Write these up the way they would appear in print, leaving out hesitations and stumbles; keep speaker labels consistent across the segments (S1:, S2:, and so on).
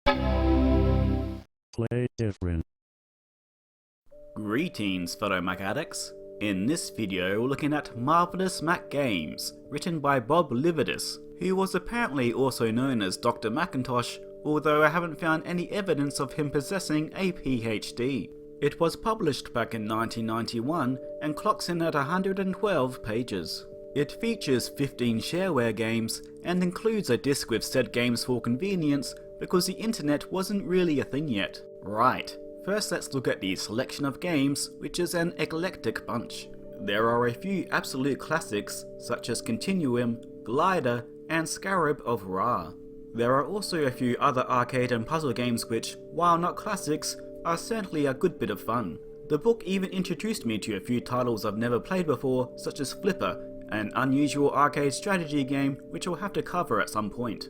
S1: Play different.
S2: Greetings, fellow Mac addicts. In this video, we're looking at Marvelous Mac Games, written by Bob LeVitus, who was apparently also known as Dr. Macintosh, although I haven't found any evidence of him possessing a PhD. It was published back in 1991 and clocks in at 112 pages. It features 15 shareware games and includes a disc with said games for convenience because the internet wasn't really a thing yet. Right, first let's look at the selection of games, which is an eclectic bunch. There are a few absolute classics such as Continuum, Glider, and Scarab of Ra. There are also a few other arcade and puzzle games which, while not classics, are certainly a good bit of fun. The book even introduced me to a few titles I've never played before, such as Flipper, an unusual arcade strategy game which I'll have to cover at some point.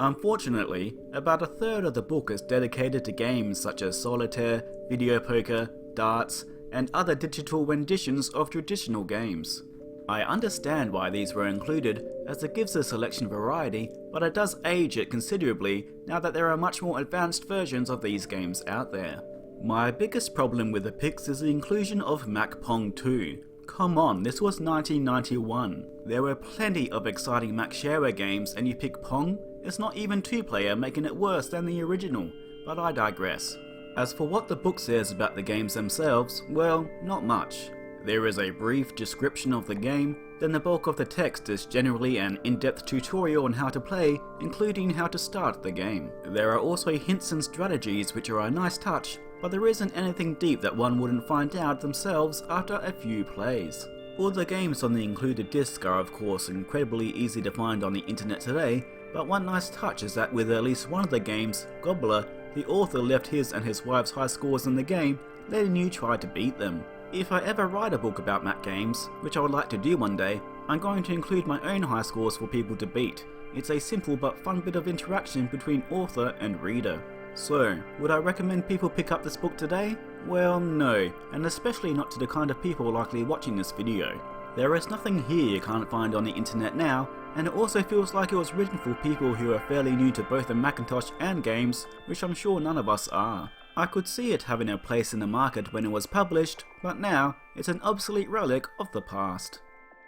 S2: Unfortunately, about a third of the book is dedicated to games such as solitaire, video poker, darts, and other digital renditions of traditional games. I understand why these were included, as it gives the selection variety, but it does age it considerably now that there are much more advanced versions of these games out there. My biggest problem with the picks is the inclusion of Mac Pong 2. Come on, this was 1991. There were plenty of exciting Mac shareware games and you pick Pong? It's not even two-player, making it worse than the original, but I digress. As for what the book says about the games themselves, well, not much. There is a brief description of the game, then the bulk of the text is generally an in-depth tutorial on how to play, including how to start the game. There are also hints and strategies which are a nice touch, but there isn't anything deep that one wouldn't find out themselves after a few plays. All the games on the included disc are of course incredibly easy to find on the internet today, but one nice touch is that with at least one of the games, Gobbler, the author left his and his wife's high scores in the game, letting you try to beat them. If I ever write a book about Mac games, which I would like to do one day, I'm going to include my own high scores for people to beat. It's a simple but fun bit of interaction between author and reader. So, would I recommend people pick up this book today? Well, no, and especially not to the kind of people likely watching this video. There is nothing here you can't find on the internet now, and it also feels like it was written for people who are fairly new to both the Macintosh and games, which I'm sure none of us are. I could see it having a place in the market when it was published, but now it's an obsolete relic of the past.